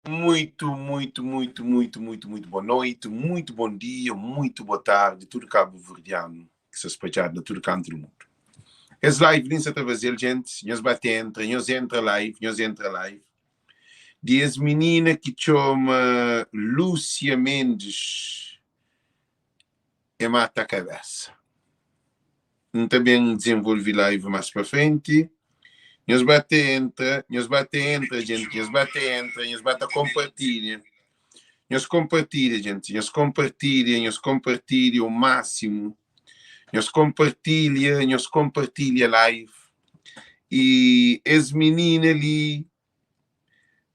Muito boa noite, muito bom dia, muito boa tarde, tudo cabo-verdiano que se espalhado de todo canto do mundo. As live nem se atravessar, gente, nós entra live. Diz menina que chama Lúcia Mendes e mata a cabeça. Não também desenvolvi live mais para frente. Nós entra, gente, nós compartilha. Nós compartilha, gente. Nós compartilha o máximo. Nós compartilha live. E as meninas ali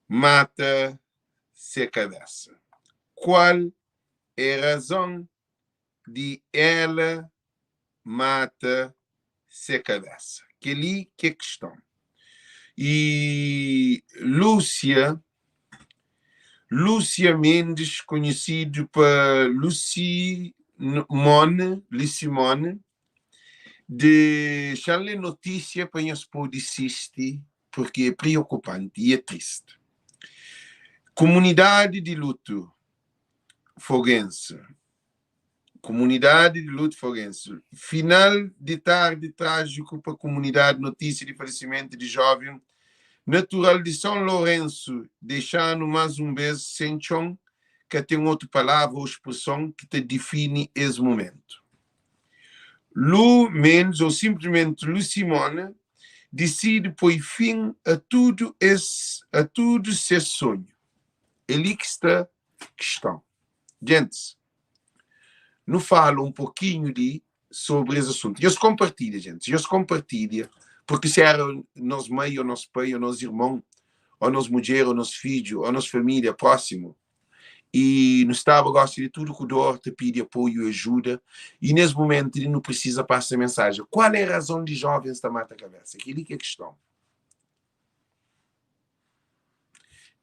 mata-se a cabeça. Qual é a razão de ela mata-se a cabeça? Que ali que é questão. E Lúcia Mendes, conhecido por Lucimone, deixar-lhe notícia para nós poder assistir, porque é preocupante e é triste. Comunidade de luto forense. Final de tarde trágico para a comunidade, notícia de falecimento de jovem natural de São Lourenço, deixando mais um beijo sem chão, que tem outra palavra ou expressão que te define esse momento. Lu Mendes, ou simplesmente Lu Simone, decide pôr fim a tudo esse sonho. Ele que está a questão. Gente, não falo um pouquinho sobre esse assunto. Eu compartilho, gente. Porque se era nosso meio, o nosso pai, o nosso irmão, ou nossa mulher, ou nosso filho, ou nossa família próximo, e não estava gosta de tudo que o dor te pede apoio e ajuda, e nesse momento ele não precisa passar a mensagem. Qual é a razão de jovens da mata cabeça? Aquilo que é a questão.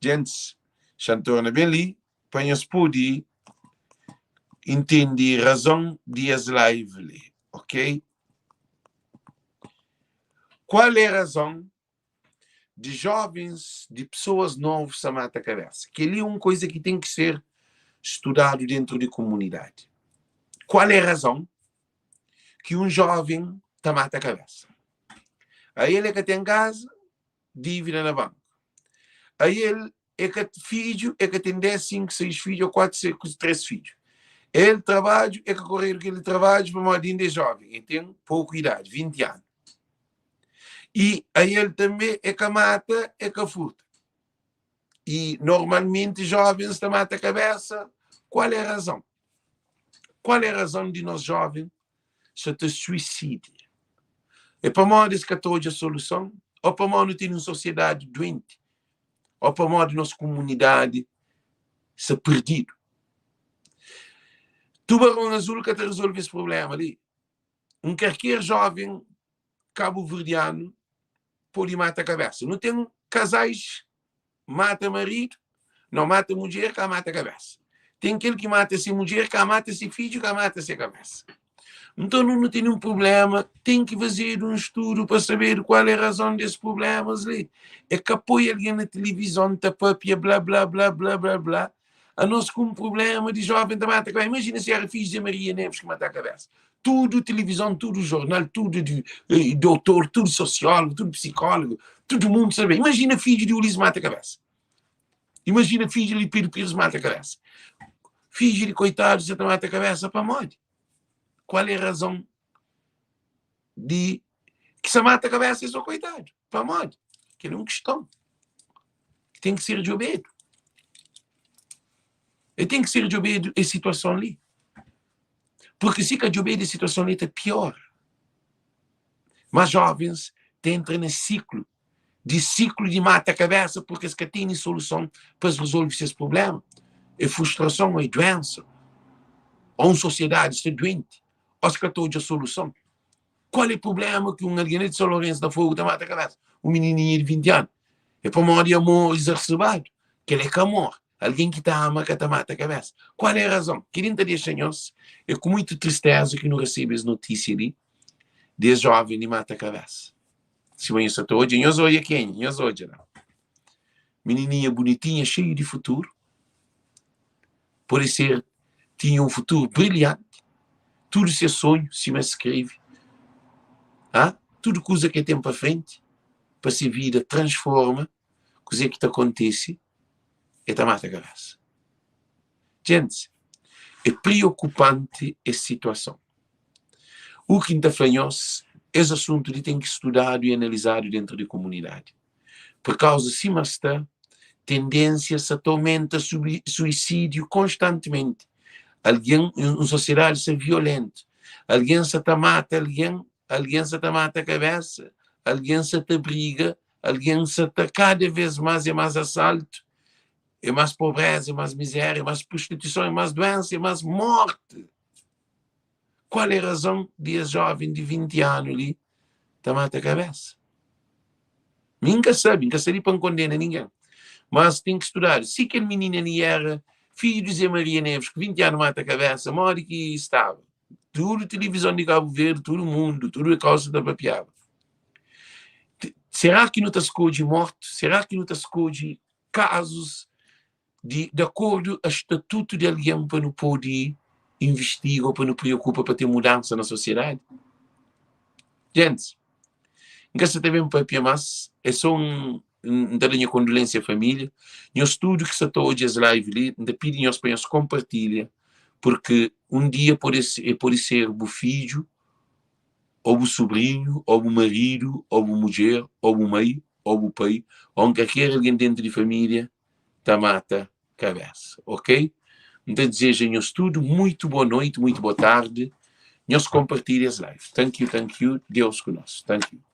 Gente, Chantorna bem ali, para nós poder entender a razão de as live ali, ok? Qual é a razão de jovens, de pessoas novas a mata a cabeça? Que ali é uma coisa que tem que ser estudado dentro da comunidade. Qual é a razão que um jovem está mata a cabeça? Aí ele é que tem casa, dívida na banca. Aí ele é que filho, é que tem 10, 5, 6 filhos, ou 4, 5, 3 filhos. Ele trabalha, é que correr aquele trabalho para uma de jovem. Ele tem pouca idade, 20 anos. E aí ele também é que mata, é que furta. E normalmente jovens da mata a cabeça, qual é a razão? Qual é a razão de nós jovens se te suicídio? É para nós que toda a solução? Ou para nós ter uma sociedade doente? Ou para nós nossa comunidade se perdido? Tubarão Azul que te resolve esse problema ali. Um qualquer jovem cabo-verdiano pode matar a cabeça. Não tem casais, mata marido, não mata mulher, que mata a cabeça. Tem aquele que mata essa mulher, que mata esse filho, que mata essa cabeça. Então não tem nenhum problema, tem que fazer um estudo para saber qual é a razão desses problemas ali. É que apoia alguém na televisão, tapapia, blá, blá, blá, blá, blá, blá. A nós com um problema de jovem da mata a cabeça. Imagina se era filho de Maria Neves que mata a cabeça. Tudo televisão, tudo jornal, tudo de doutor, tudo sociólogo, tudo psicólogo, todo mundo sabe. Imagina filho de Ulisses mata a cabeça. Imagina filho de Pedro Pires mata a cabeça. Filho de coitados que mata a cabeça para morte. Qual é a razão de que se mata a cabeça é só coitado, para morte? Que é uma questão que tem que ser resolvido. E tem que ser resolvido a situação ali. Porque se que resolvido a situação ali é pior. Mas jovens entram nesse ciclo de mata a cabeça porque eles têm solução para resolver esse problema. É frustração, é doença. Ou uma sociedade está doente. Ou se toda a solução. Qual é o problema que um alguém de São Lourenço da Fogo da mata a cabeça? Um menininho de 20 anos. É para morrer de amor exacerbado. Que ele é que amor. Alguém que está ama, que te mata a cabeça. Qual é a razão? Querendo dizer, senhores, é com muita tristeza que não recebo as notícias ali de jovem que mata a cabeça. Se eu estou hoje, eu sou quem? Eu sou hoje, não. menininha bonitinha, cheia de futuro. Pode ser, tinha um futuro brilhante. Tudo seu sonho se me escreve. Tudo coisa que tem para frente, para se vida transforma, coisa que te acontece, e te mata a cabeça. Gente, é preocupante essa situação. O que ainda falhou-se, esse assunto ele tem que estudar e analisar dentro da comunidade. Por causa, se está tendências a aumenta suicídio constantemente. Alguém, uma sociedade se violenta. Alguém se te mata alguém se te mata a cabeça, alguém se te briga, alguém se te cada vez mais e mais assalto, é mais pobreza, é mais miséria, é mais prostituição, é mais doença, é mais morte. Qual é a razão de um jovem de 20 anos ali te mata a cabeça? Nunca sabe para condenar ninguém. Mas tem que estudar. Se aquele menino ali era filho de Zé Maria Neves, que 20 anos mata a cabeça, mora que estava. Tudo televisão de Cabo Verde, todo mundo, tudo a causa da papiada. Será que não está escolhe morte? Será que não está escolhe casos de acordo ao estatuto de alguém para não poder investir ou para não preocupar para ter mudança na sociedade? Gente, nunca se teve um papel mais, é só da minha condolência à família. Eu estudo que se está hoje as lives ali, ainda pedem aos penhos compartilha, porque um dia pode ser o filho, ou o sobrinho, ou o marido, ou a mulher, ou o meio, ou o pai, ou qualquer alguém dentro de família, te mata a cabeça, ok? Então desejo um estudo, muito boa noite, muito boa tarde. Nós compartilhamos as lives. Thank you, Deus conosco. Thank you.